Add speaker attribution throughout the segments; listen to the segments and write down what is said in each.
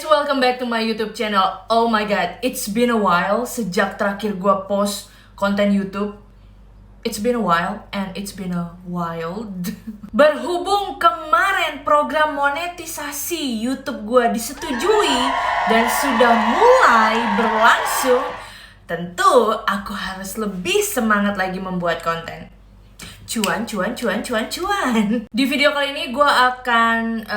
Speaker 1: welcome back to my YouTube channel. Oh my god, it's been a while sejak terakhir gue post konten YouTube. It's been a while and it's been a wild. Berhubung kemarin program monetisasi YouTube gue disetujui dan sudah mulai berlangsung, tentu aku harus lebih semangat lagi membuat konten. Cuan. Di video kali ini gue akan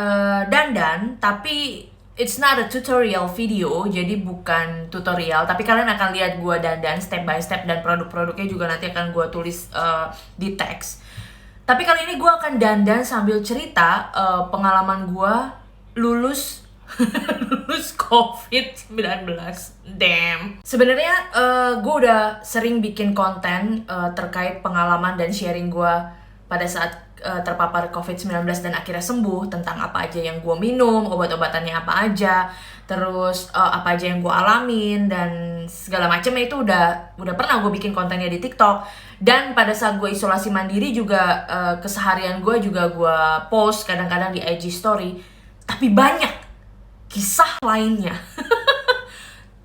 Speaker 1: dandan, tapi it's not a tutorial video, jadi bukan tutorial. Tapi kalian akan lihat gue dandan step by step dan produk-produknya juga nanti akan gue tulis di teks. Tapi kali ini gue akan dandan sambil cerita pengalaman gue lulus COVID-19. Damn. Sebenarnya gue udah sering bikin konten terkait pengalaman dan sharing gue pada saat terpapar COVID-19 dan akhirnya sembuh, tentang apa aja yang gue minum, obat-obatannya apa aja, terus apa aja yang gue alamin dan segala macamnya itu udah pernah gue bikin kontennya di TikTok. Dan pada saat gue isolasi mandiri juga keseharian gue juga gue post kadang-kadang di IG story. Tapi banyak kisah lainnya.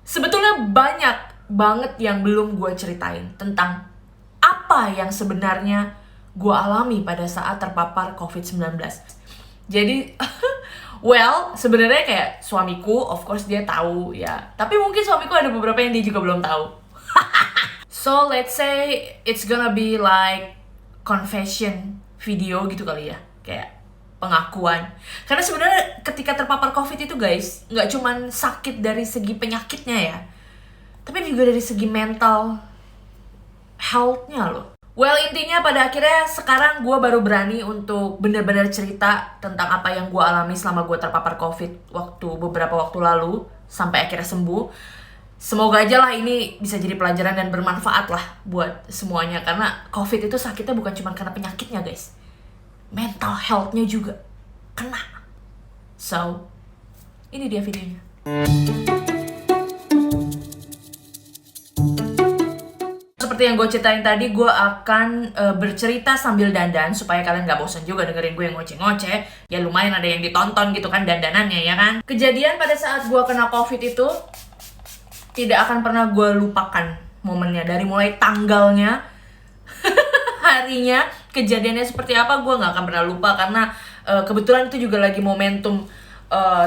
Speaker 1: Sebetulnya banyak banget yang belum gue ceritain tentang apa yang sebenarnya gue alami pada saat terpapar COVID-19. Jadi, well, sebenarnya kayak suamiku, of course dia tahu ya. Tapi mungkin suamiku ada beberapa yang dia juga belum tahu. So, let's say it's gonna be like confession video gitu kali ya. Kayak pengakuan. Karena sebenarnya ketika terpapar COVID itu guys, nggak cuman sakit dari segi penyakitnya ya, tapi juga dari segi mental health-nya loh. Well, intinya pada akhirnya sekarang gue baru berani untuk bener-bener cerita tentang apa yang gue alami selama gue terpapar COVID beberapa waktu lalu sampai akhirnya sembuh. Semoga aja lah ini bisa jadi pelajaran dan bermanfaat lah buat semuanya, karena COVID itu sakitnya bukan cuma karena penyakitnya guys, mental health-nya juga kena. So, ini dia videonya. Seperti yang gue ceritain tadi, gue akan bercerita sambil dandan supaya kalian gak bosan juga dengerin gue yang ngoceh-ngoceh. Ya lumayan ada yang ditonton gitu kan dandanannya ya kan. Kejadian pada saat gue kena COVID itu tidak akan pernah gue lupakan momennya. Dari mulai tanggalnya, harinya, kejadiannya seperti apa gue gak akan pernah lupa. Karena kebetulan itu juga lagi momentum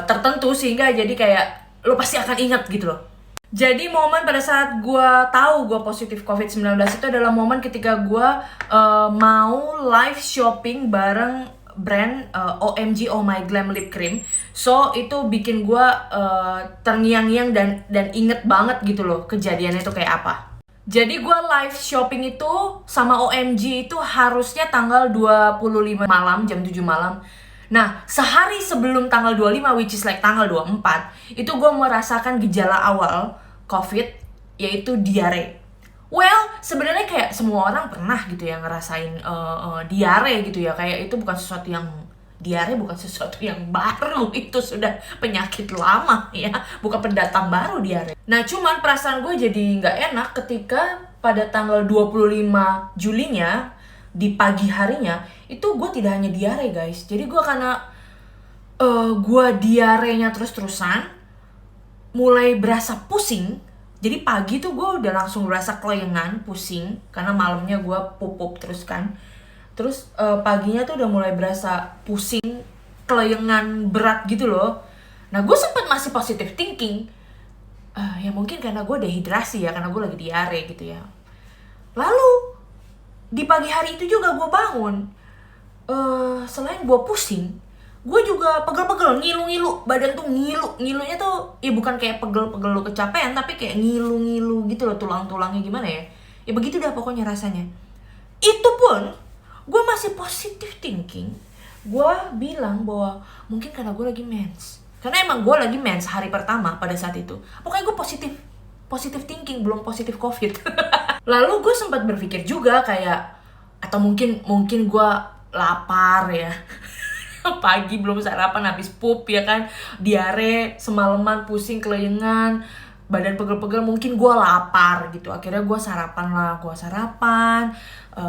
Speaker 1: tertentu, sehingga jadi kayak lo pasti akan ingat gitu loh. Jadi momen pada saat gue tahu gue positif COVID-19 itu adalah momen ketika gue mau live shopping bareng brand OMG Oh My Glam Lip Cream. So itu bikin gue terngiang-ngiang dan inget banget gitu loh kejadiannya itu kayak apa. Jadi gue live shopping itu sama OMG itu harusnya tanggal 25 malam, jam 7 malam. Nah, sehari sebelum tanggal 25, which is like tanggal 24, itu gue merasakan gejala awal COVID, yaitu diare. Well, sebenarnya kayak semua orang pernah gitu ya ngerasain diare gitu ya. Kayak itu bukan sesuatu yang, diare bukan sesuatu yang baru, itu sudah penyakit lama ya, bukan pendatang baru diare. Nah, cuman perasaan gue jadi nggak enak ketika pada tanggal 25 Julinya, di pagi harinya, itu gue tidak hanya diare guys. Jadi gue karena gue diarenya terus-terusan, mulai berasa pusing. Jadi pagi tuh gue udah langsung berasa kelayangan, pusing, karena malamnya gue pupuk terus kan. Terus paginya tuh udah mulai berasa pusing, kelayangan berat gitu loh. Nah gue sempet masih positive thinking, ya mungkin karena gue dehidrasi ya, karena gue lagi diare gitu ya. Lalu di pagi hari itu juga gue bangun, selain gue pusing, gue juga pegel-pegel, ngilu-ngilu, badan tuh ngilunya tuh ya bukan kayak pegel-pegel lo kecapean, tapi kayak ngilu-ngilu gitu loh, tulang-tulangnya gimana ya, ya begitu dah pokoknya rasanya. Itu pun gue masih positive thinking, gue bilang bahwa mungkin karena gue lagi mens, karena emang gue lagi mens hari pertama pada saat itu. Pokoknya gue positive thinking, belum positif COVID. Lalu gue sempat berpikir juga kayak, atau mungkin gue lapar ya. Pagi belum sarapan, habis pup ya kan, diare, semalaman pusing, kelayangan, badan pegel-pegel, mungkin gue lapar gitu. Akhirnya gue sarapan lah,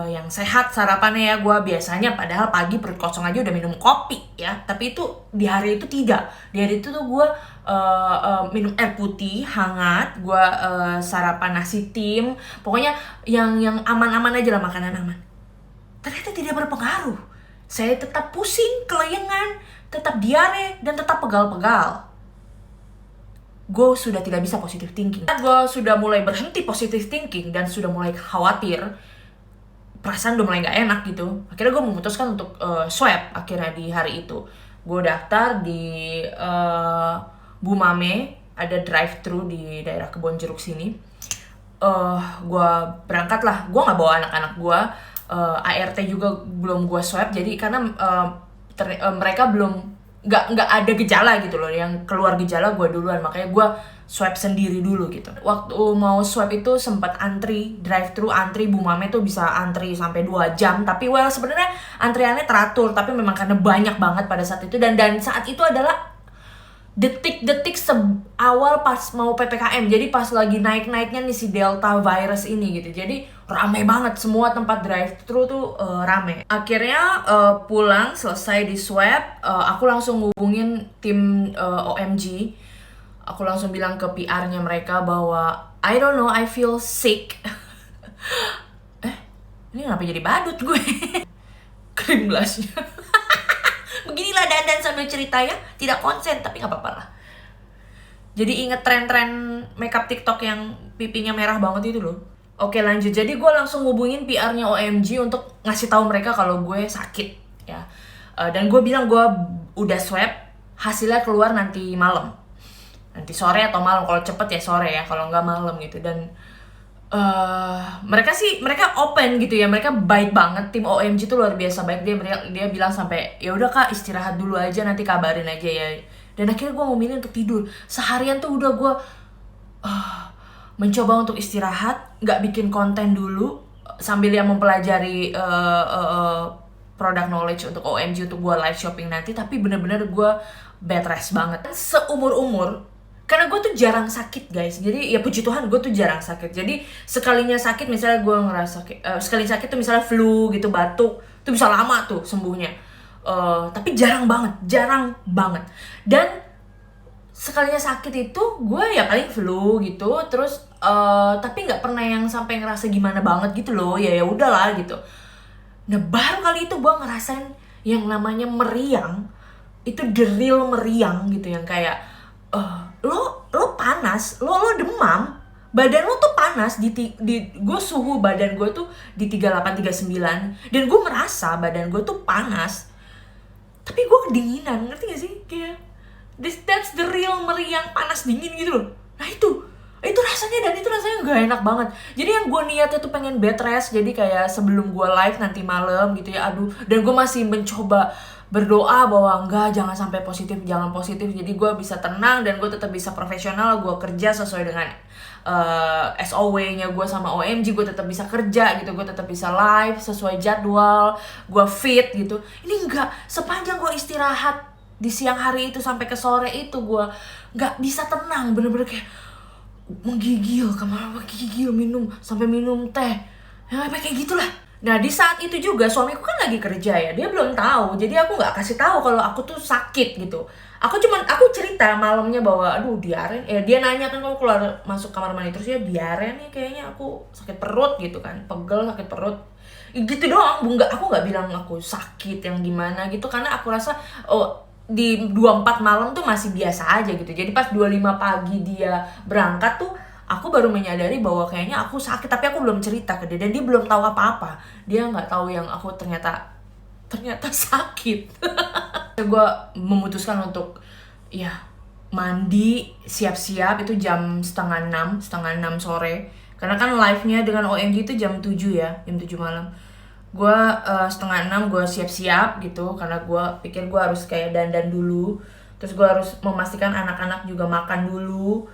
Speaker 1: yang sehat sarapannya ya. Gue biasanya padahal pagi perut kosong aja udah minum kopi ya, tapi itu di hari itu tidak. Di hari itu tuh gue minum air putih hangat, gue sarapan nasi tim, pokoknya yang aman-aman aja lah, makanan aman. Ternyata tidak berpengaruh. Saya tetap pusing, kelayangan, tetap diare, dan tetap pegal-pegal. Gue sudah tidak bisa positive thinking. Gue sudah mulai berhenti positive thinking dan sudah mulai khawatir. Perasaan udah mulai gak enak gitu. Akhirnya gue memutuskan untuk swab akhirnya di hari itu. Gue daftar di Bumame, ada drive-thru di daerah Kebonjeruk sini. Gue berangkat lah. Gue gak bawa anak-anak gue. ART juga belum gue swab. Jadi karena mereka belum nggak ada gejala gitu loh, yang keluar gejala gue duluan, makanya gue swab sendiri dulu gitu. Waktu mau swab itu sempat antri drive-thru, antri Bumame tuh bisa antri sampai 2 jam, tapi sebenarnya antriannya teratur, tapi memang karena banyak banget pada saat itu, dan saat itu adalah detik-detik awal pas mau PPKM. Jadi pas lagi naik-naiknya nih si Delta virus ini gitu. Jadi rame banget, semua tempat drive-thru tuh rame. Akhirnya pulang selesai di swab, aku langsung hubungin tim OMG. Aku langsung bilang ke PR-nya mereka bahwa I don't know, I feel sick. Ini kenapa jadi badut gue? Krim blushnya. Beginilah dandan sambil cerita ya, tidak konsen tapi nggak apa-apa lah. Jadi inget tren-tren makeup TikTok yang pipinya merah banget itu loh. Oke lanjut, jadi gue langsung hubungin PR-nya OMG untuk ngasih tahu mereka kalau gue sakit ya. Dan gue bilang gue udah swab, hasilnya keluar nanti malam, nanti sore atau malam, kalau cepet ya sore ya, kalau nggak malam gitu. Dan mereka open gitu ya, mereka baik banget, tim OMG tuh luar biasa baik. Dia bilang sampai ya udah kak, istirahat dulu aja, nanti kabarin aja ya. Dan akhirnya gue memilih untuk tidur. Seharian tuh udah gue mencoba untuk istirahat, nggak bikin konten dulu, sambil yang mempelajari product knowledge untuk OMG, untuk gue live shopping nanti. Tapi bener-bener gue bed rest banget. Seumur-umur, karena gue tuh jarang sakit guys, jadi ya puji Tuhan gue tuh jarang sakit. Jadi sekalinya sakit, misalnya gue ngerasa sekali sakit tuh misalnya flu gitu, batuk, tuh bisa lama tuh sembuhnya. Tapi jarang banget. Dan sekalinya sakit itu gue ya paling flu gitu, terus tapi nggak pernah yang sampai ngerasa gimana banget gitu loh. Ya udahlah gitu. Nah baru kali itu gue ngerasain yang namanya meriang, itu the real meriang gitu, yang kayak lo panas, lo demam, badan lo tuh panas gue suhu badan gue tuh di 38 39, dan gue merasa badan gue tuh panas tapi gue kedinginan, ngerti gak sih? Kayak that's the real meriang, panas dingin gitu loh. Nah itu rasanya, dan itu rasanya gak enak banget. Jadi yang gue niatnya tuh pengen bed rest, jadi kayak sebelum gue live nanti malam gitu ya, dan gue masih mencoba berdoa bahwa jangan sampai jangan positif, jadi gue bisa tenang dan gue tetap bisa profesional, gue kerja sesuai dengan SOW-nya gue sama OMG, gue tetap bisa kerja gitu, gue tetap bisa live sesuai jadwal, gue fit gitu. Ini sepanjang gue istirahat di siang hari itu sampai ke sore itu, gue nggak bisa tenang, bener-bener kayak menggigil, sampai minum teh, ya kayak gitulah. Nah di saat itu juga suamiku kan lagi kerja ya, dia belum tahu, jadi aku nggak kasih tahu kalau aku tuh sakit gitu. Aku cerita malamnya bahwa diare. Dia nanya kan, kamu keluar masuk kamar mandi terus ya diare nih, kayaknya aku sakit perut gitu kan, pegel, sakit perut gitu doang. Aku nggak bilang aku sakit yang gimana gitu, karena aku rasa di 24 malam tuh masih biasa aja gitu. Jadi pas 25 pagi dia berangkat tuh, aku baru menyadari bahwa kayaknya aku sakit, tapi aku belum cerita ke dia, dan dia belum tahu apa-apa. Dia nggak tahu yang aku ternyata sakit. Gue memutuskan untuk mandi, siap-siap, itu jam setengah 6 sore. Karena kan live-nya dengan OMG itu jam 7 ya, jam 7 malam. Gue setengah 6 gue siap-siap gitu, karena gue pikir gue harus kayak dandan dulu. Terus gue harus memastikan anak-anak juga makan dulu.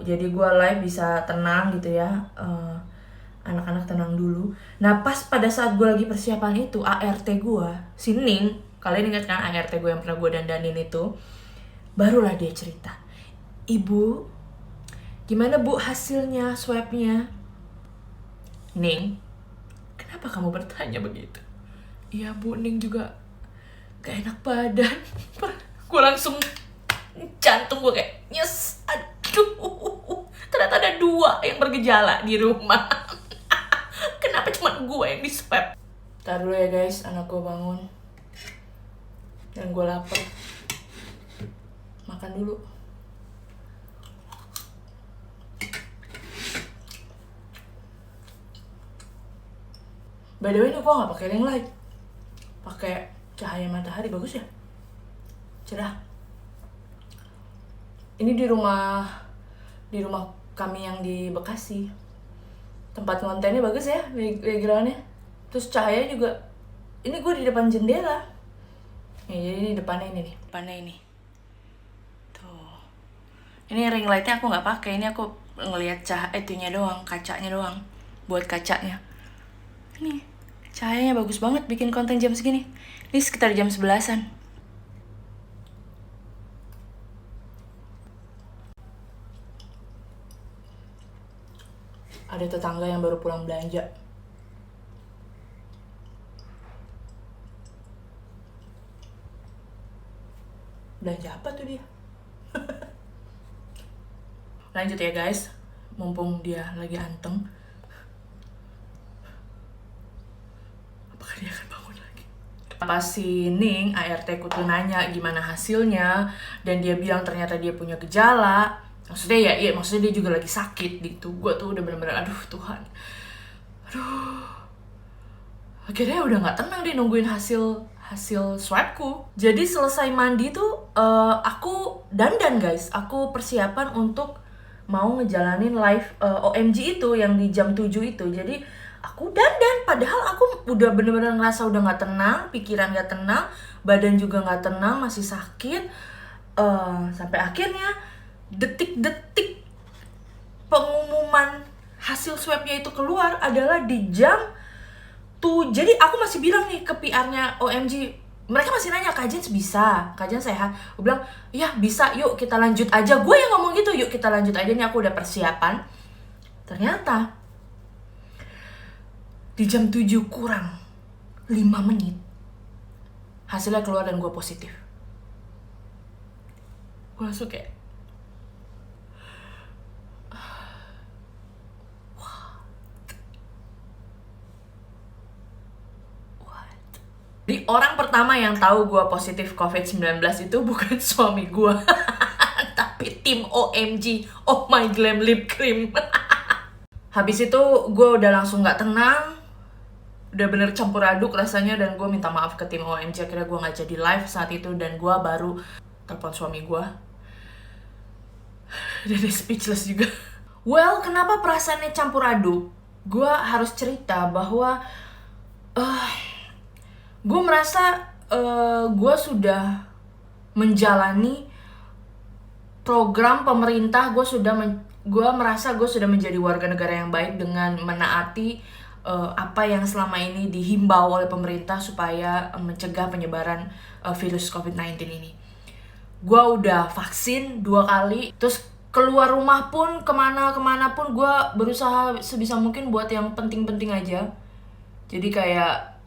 Speaker 1: Jadi gue live bisa tenang gitu ya, anak-anak tenang dulu. Nah pas pada saat gue lagi persiapan itu, ART gue, si Ning, kalian ingat kan ART gue yang pernah gue dandanin itu, barulah dia cerita, ibu Gimana Bu hasilnya swabnya? Ning, kenapa kamu bertanya begitu? Iya Bu, Ning juga gak enak badan. Gue langsung jantung gue kayak nyes. Aduh, ternyata ada 2 yang bergejala di rumah. Kenapa cuma gue yang di swab? Ntar dulu ya guys, anak gue bangun dan gue lapar. Makan dulu. By the way, ini gue gak pakai ring light, pakai cahaya matahari. Bagus ya, cerah. Ini di rumah kami yang di Bekasi. Tempat kontennya bagus ya, backgroundnya. Terus cahaya juga. Ini gue di depan jendela. Ya, jadi ini depannya ini nih. Depannya ini. Tuh. Ini ring lightnya aku nggak pakai. Ini aku ngelihat itunya doang, kacanya doang. Buat kacanya. Ini cahayanya bagus banget bikin konten jam segini. Ini sekitar jam 11-an. Ada tetangga yang baru pulang belanja. Belanja apa tuh dia? Lanjut ya guys, mumpung dia lagi anteng. Apakah dia akan bangun lagi? Pas si Ning, ART ku tuh nanya gimana hasilnya, dan dia bilang ternyata dia punya gejala. Maksudnya maksudnya dia juga lagi sakit gitu. Gue tuh udah bener-bener aduh Tuhan. Aduh. Akhirnya udah gak tenang deh nungguin hasil swabku. Jadi selesai mandi tuh aku dandan guys. Aku persiapan untuk mau ngejalanin live OMG itu yang di jam 7 itu. Jadi aku dandan, padahal aku udah bener-bener ngerasa udah gak tenang, pikiran gak tenang, badan juga gak tenang, masih sakit. Sampai akhirnya detik-detik pengumuman hasil swabnya itu keluar adalah di jam tuh. Jadi aku masih bilang nih ke PR-nya OMG, mereka masih nanya, Kajen bisa, Kajen sehat. Gue bilang, ya bisa, yuk kita lanjut aja. Gue yang ngomong gitu, yuk kita lanjut aja, nih aku udah persiapan. Ternyata di jam 7 kurang 5 menit hasilnya keluar dan gue positif. Gue langsung kayak Jadi orang pertama yang tahu gue positif COVID-19 itu bukan suami gue, tapi tim OMG, Oh My Glam Lip Cream. Habis itu gue udah langsung gak tenang, udah bener campur aduk rasanya, dan gue minta maaf ke tim OMG. Akhirnya gue gak jadi live saat itu, dan gue baru telepon suami gue. Dan dia speechless juga. Well, kenapa perasaannya campur aduk? Gue harus cerita bahwa gue merasa gue sudah menjalani program pemerintah. Gue merasa gue sudah menjadi warga negara yang baik dengan menaati apa yang selama ini dihimbau oleh pemerintah supaya mencegah penyebaran virus COVID-19 ini. Gue udah vaksin 2 kali, terus keluar rumah pun kemana pun gue berusaha sebisa mungkin buat yang penting-penting aja. Jadi kayak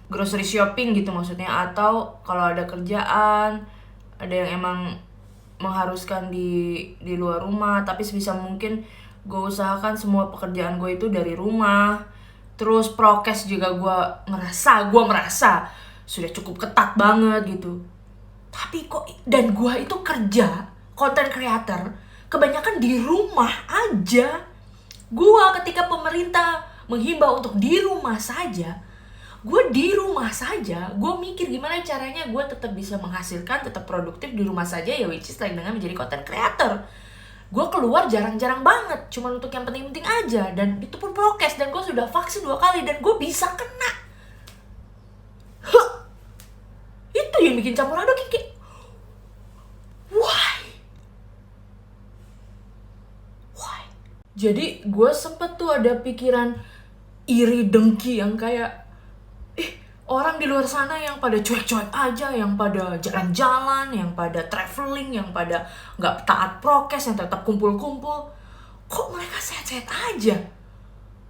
Speaker 1: grocery shopping gitu maksudnya, atau kalau ada kerjaan, ada yang emang mengharuskan di luar rumah, tapi sebisa mungkin gue usahakan semua pekerjaan gue itu dari rumah. Terus prokes juga gue merasa sudah cukup ketat banget gitu. Tapi kok, dan gue itu kerja content creator kebanyakan di rumah aja. Gue ketika pemerintah menghimbau untuk di rumah saja, gue di rumah saja. Gue mikir gimana caranya gue tetap bisa menghasilkan, tetap produktif di rumah saja ya, which is like dengan menjadi content creator. Gue keluar jarang-jarang banget, cuma untuk yang penting-penting aja, dan itu pun prokes, dan gue sudah vaksin 2 kali dan gue bisa kena. Itu yang bikin campur aduk kayak why? Jadi gue sempet tuh ada pikiran iri dengki yang kayak orang di luar sana yang pada cuek-cuek aja, yang pada jalan-jalan, yang pada traveling, yang pada nggak taat prokes, yang tetap kumpul-kumpul. Kok mereka sehat-sehat aja?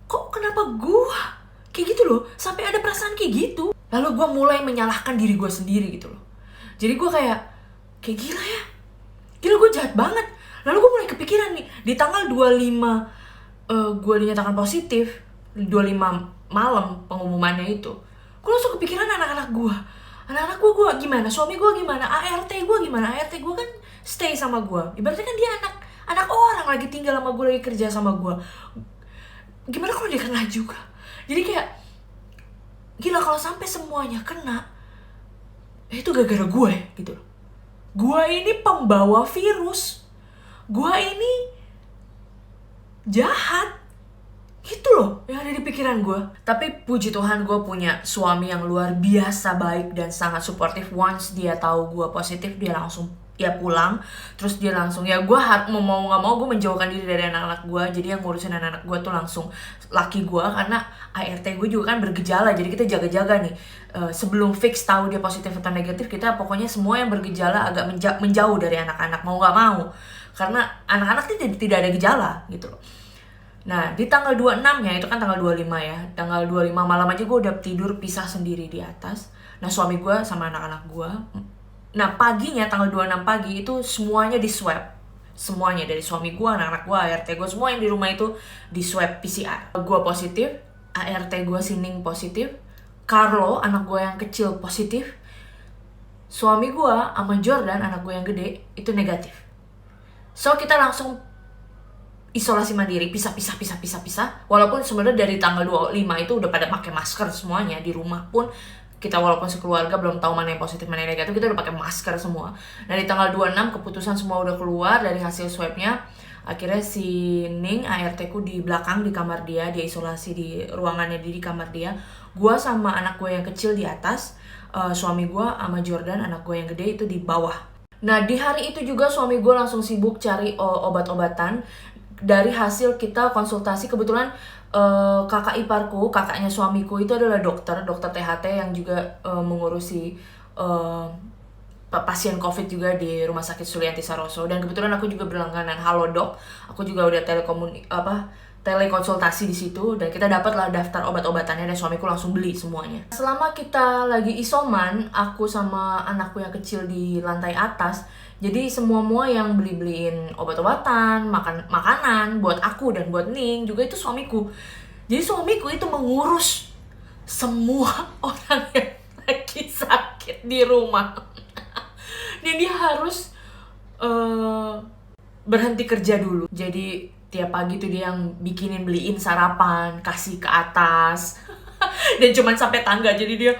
Speaker 1: Kok kenapa gua kayak gitu loh? Sampai ada perasaan kayak gitu. Lalu gua mulai menyalahkan diri gua sendiri gitu loh. Jadi gua kayak gila ya. Gila, gua jahat banget. Lalu gua mulai kepikiran nih, di tanggal 25 gua dinyatakan positif, 25 malam pengumumannya itu. Gue langsung kepikiran anak-anak gue. Anak-anak gue gimana? Suami gue gimana? ART gue gimana? ART gue kan stay sama gue. Ibaratnya kan dia anak orang lagi tinggal sama gue, lagi kerja sama gue. Gimana kalau dia kena juga? Jadi kayak gila, kalau sampai semuanya kena, itu gara-gara gue gitu loh. Gue ini pembawa virus. Gue ini jahat. Gitu loh yang ada di pikiran gue. Tapi puji Tuhan gue punya suami yang luar biasa baik dan sangat suportif. Once dia tahu gue positif, dia langsung pulang. Terus dia langsung gue mau gak mau gue menjauhkan diri dari anak-anak gue. Jadi yang ngurusin anak-anak gue tuh langsung laki gue, karena ART gue juga kan bergejala. Jadi kita jaga-jaga nih, sebelum fix tahu dia positif atau negatif, kita pokoknya semua yang bergejala agak menjauh dari anak-anak, mau gak mau. Karena anak-anak tidak ada gejala gitu loh. Nah, di tanggal 26-nya, itu kan tanggal 25 ya. Tanggal 25 malam aja gue udah tidur pisah sendiri di atas. Nah, suami gue sama anak-anak gue. Nah, paginya, tanggal 26 pagi itu semuanya di swab. Semuanya, dari suami gue, anak-anak gue, ART gue, semua yang di rumah itu di swab PCR. Gue positif, ART gue Sining positif, Carlo, anak gue yang kecil positif, suami gue sama Jordan, anak gue yang gede, itu negatif. So, kita langsung isolasi mandiri, pisah. Walaupun sebenarnya dari tanggal 25 itu udah pada pakai masker semuanya. Di rumah pun kita walaupun sekeluarga belum tahu mana yang positif mana yang negatif, kita udah pakai masker semua. Nah, di tanggal 26 keputusan semua udah keluar dari hasil swabnya. Akhirnya si Ning, ART ku di belakang di kamar dia isolasi di ruangannya di kamar dia. Gua sama anak gue yang kecil di atas, suami gua sama Jordan anak gue yang gede itu di bawah. Nah, di hari itu juga suami gue langsung sibuk cari obat-obatan. Dari hasil kita konsultasi, kebetulan kakak iparku, kakaknya suamiku itu adalah dokter THT yang juga mengurusi pasien COVID juga di Rumah Sakit Sulianti Saroso. Dan kebetulan aku juga berlangganan Halodoc. Aku juga udah telekonsultasi di situ, dan kita dapatlah daftar obat-obatannya, dan suamiku langsung beli semuanya. Selama kita lagi isoman, aku sama anakku yang kecil di lantai atas, jadi semua yang beliin obat-obatan, makanan buat aku dan buat Ning juga itu suamiku. Jadi suamiku itu mengurus semua orang yang lagi sakit di rumah. Dan dia harus berhenti kerja dulu. Jadi tiap pagi tuh dia yang beliin sarapan, kasih ke atas. Dan cuman sampai tangga, jadi dia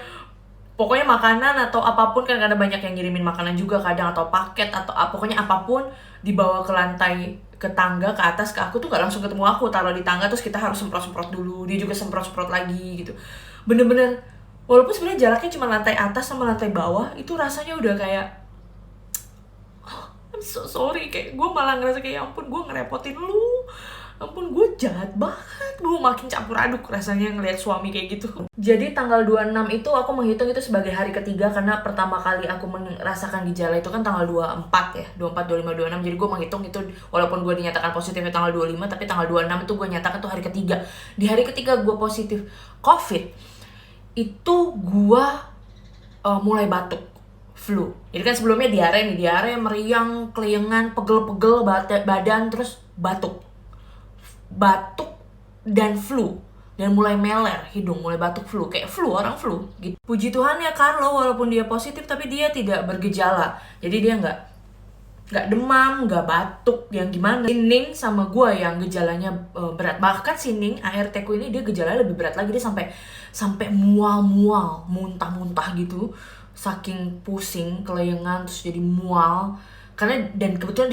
Speaker 1: pokoknya makanan atau apapun, kan karena banyak yang ngirimin makanan juga kadang, atau paket atau pokoknya apapun dibawa ke lantai, ke tangga, ke atas, ke aku tuh gak langsung ketemu aku, taruh di tangga terus kita harus semprot-semprot dulu, dia juga semprot-semprot lagi gitu. Bener-bener walaupun sebenarnya jaraknya cuma lantai atas sama lantai bawah, itu rasanya udah kayak I'm so sorry, kayak gue malah ngerasa kayak ya ampun gue ngerepotin lu, ampun gue jahat banget, gue makin campur aduk rasanya ngelihat suami kayak gitu. Jadi tanggal 26 itu aku menghitung itu sebagai hari ketiga, karena pertama kali aku merasakan gejala itu kan tanggal 24 ya, 24, 25, 26. Jadi gue menghitung itu walaupun gue dinyatakan positif tanggal 25, tapi tanggal 26 itu gue nyatakan tuh hari ketiga. Di hari ketiga gue positif COVID, itu gue mulai batuk, flu. Jadi kan sebelumnya diare, meriang, keliengan, pegel-pegel badan, terus batuk dan flu, dan mulai meler hidung, mulai batuk, flu, kayak orang flu gitu. Puji Tuhan ya, Carlo walaupun dia positif tapi dia tidak bergejala, jadi dia nggak demam, nggak batuk yang gimana. Ning sama gue yang gejalanya berat, bahkan si Ning ART ku ini dia gejalanya lebih berat lagi, dia sampai mual, muntah gitu, saking pusing, kelayangan, terus jadi mual. Dan kebetulan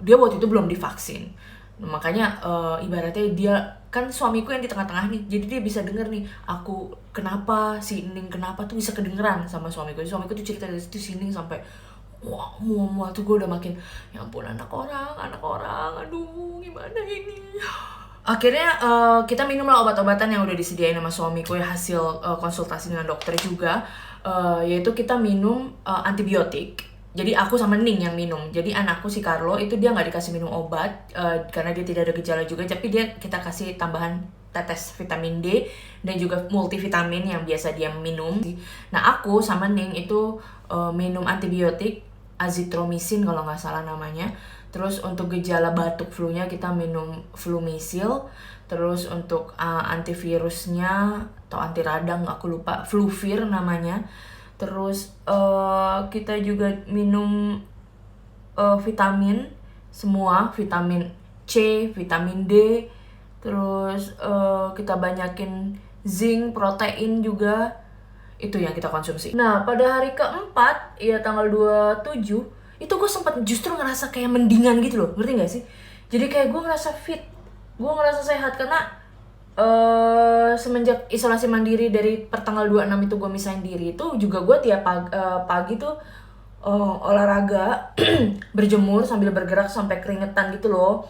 Speaker 1: dia waktu itu belum divaksin. Makanya ibaratnya dia kan suamiku yang di tengah-tengah nih, jadi dia bisa denger nih aku kenapa, si Ning kenapa tuh bisa kedengeran sama suamiku. Jadi suamiku tuh cerita dari situ, si Ning sampai mual tuh gue udah makin ya ampun, anak orang, aduh gimana ini. Akhirnya kita minumlah obat-obatan yang udah disediain sama suamiku ya, hasil konsultasi dengan dokter juga. Yaitu kita minum antibiotik. Jadi aku sama Ning yang minum. Jadi anakku si Carlo itu dia nggak dikasih minum obat karena dia tidak ada gejala juga. Tapi kita kasih tambahan tetes vitamin D dan juga multivitamin yang biasa dia minum. Nah aku sama Ning itu minum antibiotik azithromycin kalau nggak salah namanya. Terus untuk gejala batuk flu-nya kita minum Flumisil. Terus untuk antivirusnya atau anti radang aku lupa, Fluvir namanya. Terus kita juga minum vitamin semua, vitamin C, vitamin D. Terus kita banyakin zinc, protein juga. Itu yang kita konsumsi. Nah pada hari keempat, ya tanggal 27, itu gue sempat justru ngerasa kayak mendingan gitu loh, ngerti gak sih? Jadi kayak gue ngerasa fit, gue ngerasa sehat karena semenjak isolasi mandiri dari pertanggal 26 itu gue misahin diri itu juga gue tiap pagi tuh olahraga berjemur sambil bergerak sampai keringetan gitu loh.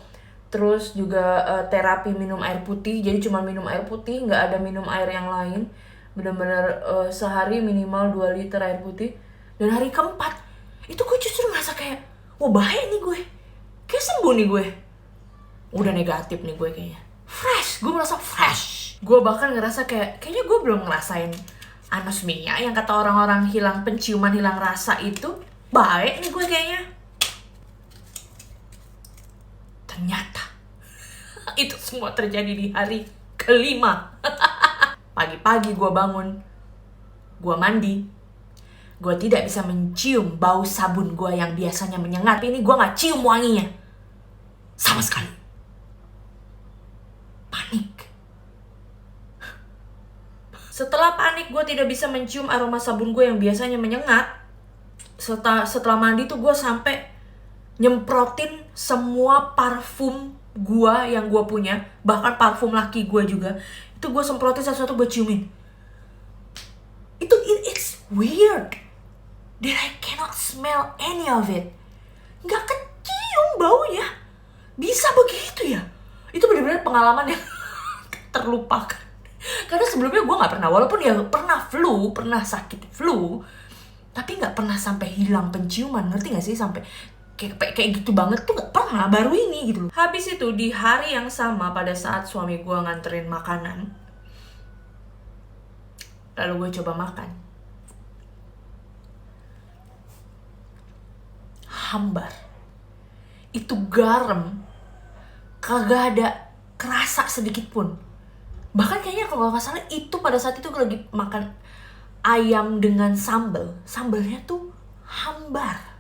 Speaker 1: Terus juga terapi minum air putih, jadi cuma minum air putih, nggak ada minum air yang lain. Benar-benar sehari minimal 2 liter air putih. Dan hari keempat itu gue justru ngerasa kayak wah baik nih gue, kayak sembuh nih gue, udah negatif nih gue kayaknya, fresh, gue merasa fresh. Gue bahkan ngerasa kayaknya gue belum ngerasain anosmia yang kata orang-orang hilang penciuman, hilang rasa itu. Baik nih gue kayaknya. Ternyata itu semua terjadi di hari kelima. Pagi-pagi gue bangun, gue mandi, gue tidak bisa mencium bau sabun gue yang biasanya menyengat. Ini gue gak cium wanginya sama sekali. Panik. Setelah panik gue tidak bisa mencium aroma sabun gue yang biasanya menyengat. Setelah mandi tuh gue sampai nyemprotin semua parfum gue yang gue punya, bahkan parfum laki gue juga. Itu gue semprotin satu-satu, gue ciumin. It's weird that I cannot smell any of it. Gak kecium baunya. Bisa begitu ya? Itu benar-benar pengalaman yang terlupakan. Karena sebelumnya gue gak pernah, walaupun ya pernah sakit flu, tapi gak pernah sampai hilang penciuman, ngerti gak sih? Sampai kayak gitu banget tuh gak pernah, baru ini gitu loh. Habis itu di hari yang sama pada saat suami gue nganterin makanan, lalu gue coba makan. Hambar. Itu garam, kagak ada kerasa sedikit pun. Bahkan kayaknya kalau gak salah itu pada saat itu gue lagi makan ayam dengan sambal. Sambalnya tuh hambar.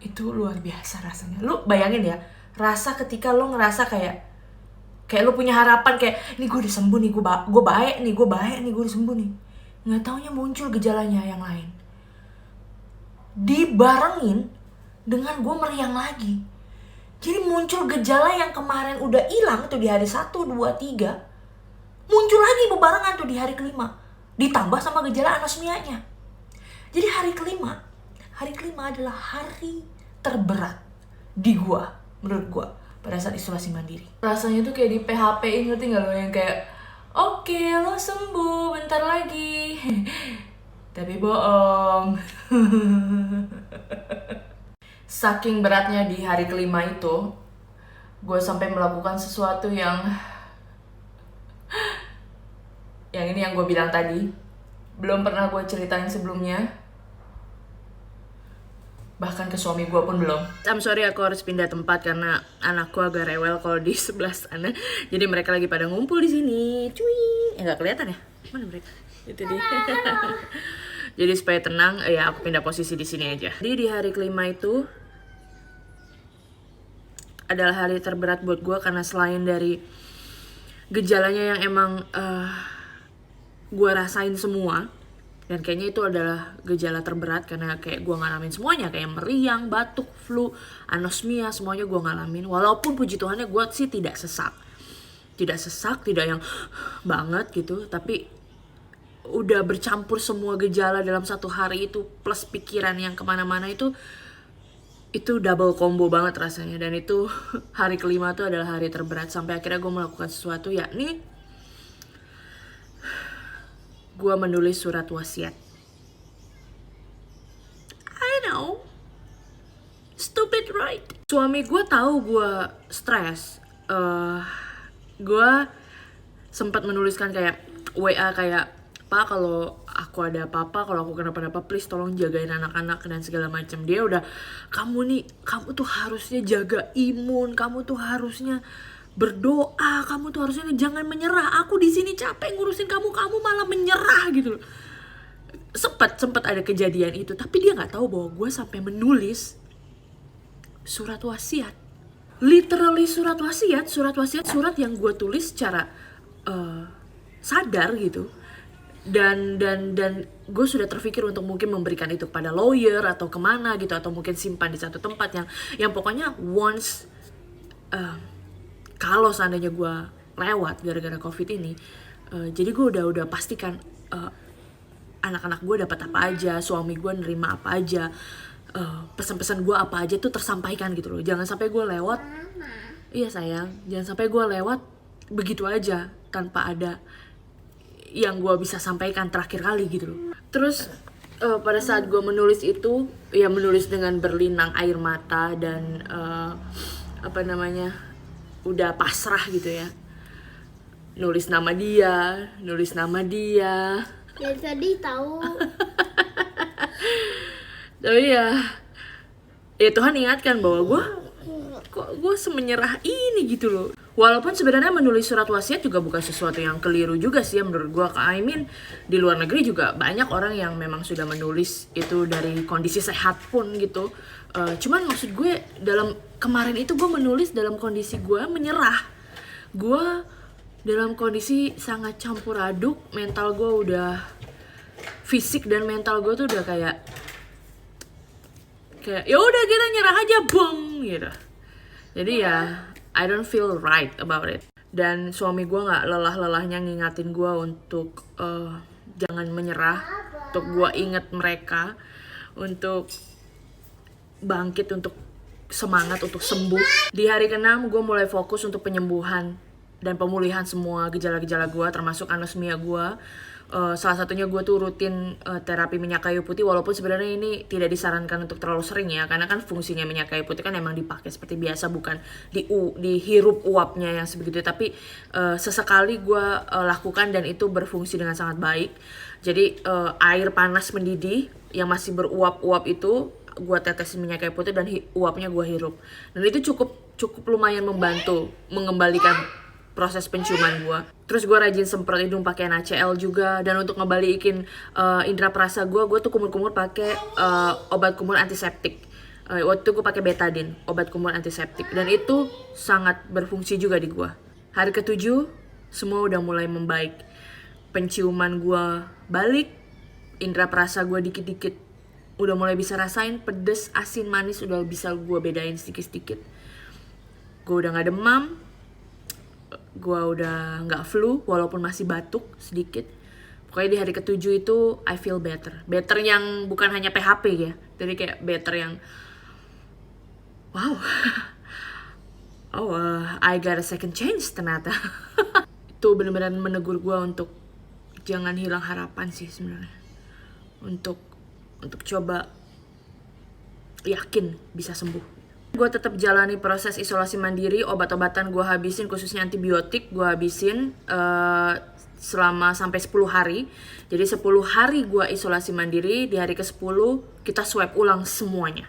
Speaker 1: Itu luar biasa rasanya. Lu bayangin ya, rasa ketika lu ngerasa kayak lu punya harapan kayak ini gue udah sembuh nih, gue baik nih, gue udah sembuh nih. Nggak taunya muncul gejalanya yang lain. Dibarengin dengan gue meriang lagi. Jadi muncul gejala yang kemarin udah hilang tuh di hari 1, 2, 3. Muncul lagi bebarengan tuh di hari kelima. Ditambah sama gejala anosmianya. Jadi hari kelima adalah hari terberat di gua, menurut gua, pada saat isolasi mandiri. Rasanya tuh kayak di PHP-in, ngerti gak lo, yang kayak oke, lo sembuh bentar lagi. Tapi bohong. Saking beratnya di hari kelima itu, gue sampai melakukan sesuatu yang ini yang gue bilang tadi, belum pernah gue ceritain sebelumnya. Bahkan ke suami gue pun belum. I'm sorry, aku harus pindah tempat karena anakku agak rewel kalau di sebelah sana. Jadi mereka lagi pada ngumpul di sini. Cuy, nggak kelihatan ya? Mana mereka? Itu dia. Jadi supaya tenang, ya aku pindah posisi di sini aja. Jadi di hari kelima itu adalah hari terberat buat gue karena selain dari gejalanya yang emang gue rasain semua. Dan kayaknya itu adalah gejala terberat karena kayak gue ngalamin semuanya. Kayak meriang, batuk, flu, anosmia, semuanya gue ngalamin. Walaupun puji Tuhannya gue sih tidak sesak. Tidak yang banget gitu. Tapi udah bercampur semua gejala dalam satu hari itu. Plus pikiran yang kemana-mana itu. Itu double combo banget rasanya. Dan itu hari kelima tuh adalah hari terberat. Sampai akhirnya gue melakukan sesuatu, yakni gue menulis surat wasiat. I know, stupid right? Suami gue tahu gue stres. Gue sempat menuliskan kayak WA kayak, Pak, kalau aku ada apa-apa, kalau aku kenapa-napa, please tolong jagain anak-anak dan segala macam. Dia udah, kamu tuh harusnya jaga imun, kamu tuh harusnya berdoa, kamu tuh harusnya jangan menyerah. Aku di sini capek ngurusin kamu malah menyerah gitu loh. Sempet ada kejadian itu, tapi dia nggak tahu bahwa gue sampai menulis surat wasiat. Literally surat wasiat yang gue tulis secara sadar gitu. Dan gue sudah terpikir untuk mungkin memberikan itu kepada lawyer atau kemana gitu, atau mungkin simpan di satu tempat yang pokoknya once kalau seandainya gue lewat gara-gara COVID ini, jadi gue udah pastikan anak-anak gue dapat apa aja, suami gue nerima apa aja, pesan-pesan gue apa aja tuh tersampaikan gitu loh. Jangan sampai gue lewat, iya sayang, jangan sampai gue lewat begitu aja tanpa ada yang gue bisa sampaikan terakhir kali gitu loh. Terus pada saat gue menulis itu, ya menulis dengan berlinang air mata dan udah pasrah gitu ya. Nulis nama dia.
Speaker 2: Ya tadi tahu.
Speaker 1: Tapi ya Tuhan ingatkan bahwa gue semenyerah ini gitu loh. Walaupun sebenarnya menulis surat wasiat juga bukan sesuatu yang keliru juga sih ya menurut gue. I mean, di luar negeri juga banyak orang yang memang sudah menulis itu dari kondisi sehat pun gitu. Cuman maksud gue dalam kemarin itu gue menulis dalam kondisi gue menyerah. Gue dalam kondisi sangat campur aduk. Mental gue udah, fisik dan mental gue tuh udah kayak ya udah kita nyerah aja bong gitu. Jadi ya I don't feel right about it. Dan suami gue gak lelah-lelahnya ngingatin gue untuk jangan menyerah, untuk gue inget mereka, untuk bangkit, untuk semangat, untuk sembuh. Di hari ke-6 gue mulai fokus untuk penyembuhan dan pemulihan semua gejala-gejala gue, termasuk anosmia gue. Salah satunya gue tuh rutin terapi minyak kayu putih, walaupun sebenarnya ini tidak disarankan untuk terlalu sering ya, karena kan fungsinya minyak kayu putih kan emang dipakai seperti biasa, bukan dihirup uapnya yang sebegitu. Tapi sesekali gue lakukan dan itu berfungsi dengan sangat baik. Jadi air panas mendidih yang masih beruap-uap itu gue tetesin minyak kayu putih dan uapnya gue hirup, dan itu cukup lumayan membantu mengembalikan proses penciuman gue. Terus gue rajin semprot hidung pakai NaCl juga. Dan untuk ngebalikin indera perasa gue tuh kumur-kumur pakai obat kumur antiseptik. Waktu itu gue pakai betadine, obat kumur antiseptik, dan itu sangat berfungsi juga di gue. Hari ke-7 semua udah mulai membaik. Penciuman gue balik, indera perasa gue dikit-dikit udah mulai bisa rasain pedes, asin, manis, udah bisa gue bedain sedikit-sedikit. Gue udah gak demam, gue udah gak flu, walaupun masih batuk sedikit. Pokoknya di hari ke-7 itu I feel better. Better yang bukan hanya PHP ya, jadi kayak better yang wow, I got a second chance ternyata. Itu benar-benar menegur gue untuk jangan hilang harapan sih sebenarnya, untuk coba yakin bisa sembuh. Gue tetap jalani proses isolasi mandiri, obat-obatan gue habisin, khususnya antibiotik gue habisin selama sampai 10 hari. Jadi 10 hari gue isolasi mandiri, di hari ke-10 kita swab ulang semuanya.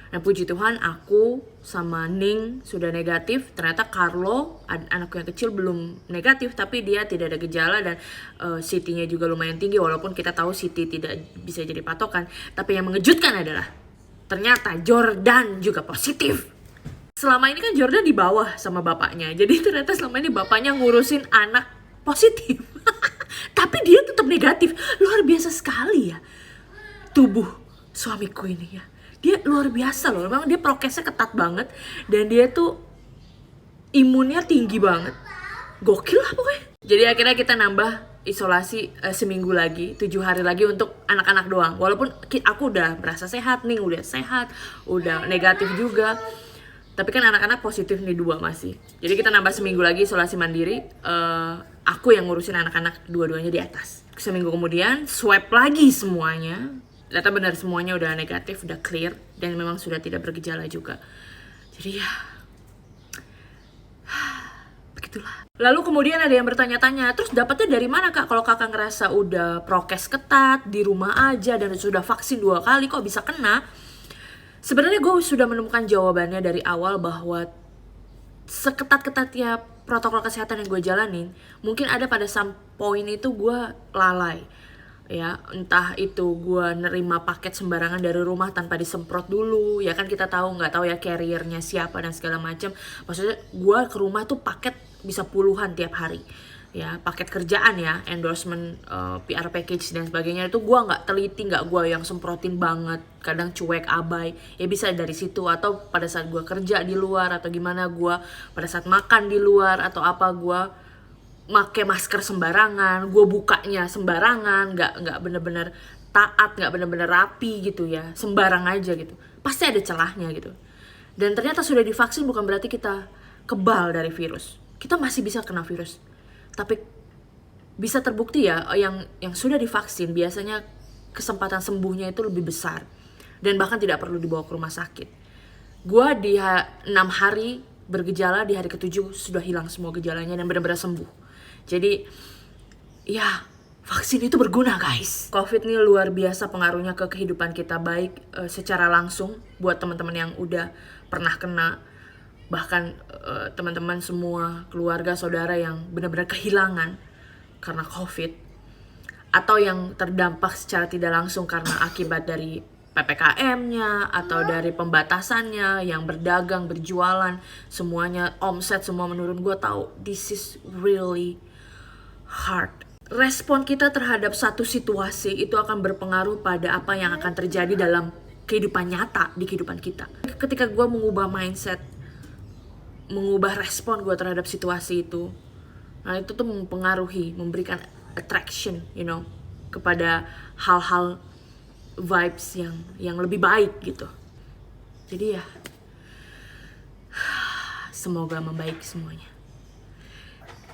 Speaker 1: Nah puji Tuhan aku sama Ning sudah negatif. Ternyata Carlo, anakku yang kecil, belum negatif, tapi dia tidak ada gejala dan CT-nya juga lumayan tinggi. Walaupun kita tahu CT tidak bisa jadi patokan, tapi yang mengejutkan adalah ternyata Jordan juga positif. Selama ini kan Jordan di bawah sama bapaknya, jadi ternyata selama ini bapaknya ngurusin anak positif. Tapi dia tetap negatif. Luar biasa sekali ya tubuh suamiku ini ya. Dia luar biasa loh, memang dia prokesnya ketat banget. Dan dia tuh imunnya tinggi banget. Gokil lah pokoknya. Jadi akhirnya kita nambah isolasi seminggu lagi, 7 hari lagi untuk anak-anak doang. Walaupun aku udah merasa sehat nih, udah negatif juga. Tapi kan anak-anak positif nih 2 masih. Jadi kita nambah seminggu lagi isolasi mandiri. Aku yang ngurusin anak-anak dua-duanya di atas. Seminggu kemudian swab lagi semuanya. Ternyata benar semuanya udah negatif, udah clear, dan memang sudah tidak bergejala juga. Jadi ya, begitulah. Lalu kemudian ada yang bertanya-tanya, terus dapatnya dari mana kak? Kalau kakak ngerasa udah prokes ketat, di rumah aja, dan sudah vaksin 2 kali, kok bisa kena? Sebenarnya gue sudah menemukan jawabannya dari awal bahwa seketat-ketatnya protokol kesehatan yang gue jalanin, mungkin ada pada some point itu gue lalai. Ya, entah itu gue nerima paket sembarangan dari rumah tanpa disemprot dulu, ya kan kita nggak tahu ya carriernya siapa dan segala macam. Maksudnya gue ke rumah tuh paket bisa puluhan tiap hari, ya paket kerjaan ya, endorsement, PR package dan sebagainya, itu gue nggak teliti, nggak gue yang semprotin banget, kadang cuek abai, ya bisa dari situ. Atau pada saat gue kerja di luar atau gimana, gue pada saat makan di luar atau apa, gue make masker sembarangan, gue bukanya sembarangan, nggak bener-bener taat, nggak bener-bener rapi gitu ya, sembarang aja gitu, pasti ada celahnya gitu. Dan ternyata sudah divaksin bukan berarti kita kebal dari virus, kita masih bisa kena virus, tapi bisa terbukti ya yang sudah divaksin biasanya kesempatan sembuhnya itu lebih besar dan bahkan tidak perlu dibawa ke rumah sakit. Gue di 6 hari bergejala, di hari ke-7 sudah hilang semua gejalanya dan benar-benar sembuh. Jadi ya, vaksin itu berguna guys. Covid ini luar biasa pengaruhnya ke kehidupan kita, baik secara langsung buat teman-teman yang udah pernah kena, bahkan teman-teman semua, keluarga, saudara yang benar-benar kehilangan karena Covid, atau yang terdampak secara tidak langsung karena akibat dari PPKM-nya atau dari pembatasannya, yang berdagang, berjualan, semuanya omset semua menurun. Gue tahu this is really hard. Respon kita terhadap satu situasi itu akan berpengaruh pada apa yang akan terjadi dalam kehidupan nyata, di kehidupan kita. Ketika gue mengubah mindset, mengubah respon gue terhadap situasi itu, nah itu tuh mempengaruhi, memberikan attraction, kepada hal-hal vibes yang lebih baik gitu. Jadi ya, semoga membaik semuanya.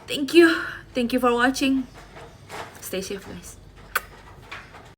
Speaker 1: Thank you for watching. Stay safe guys.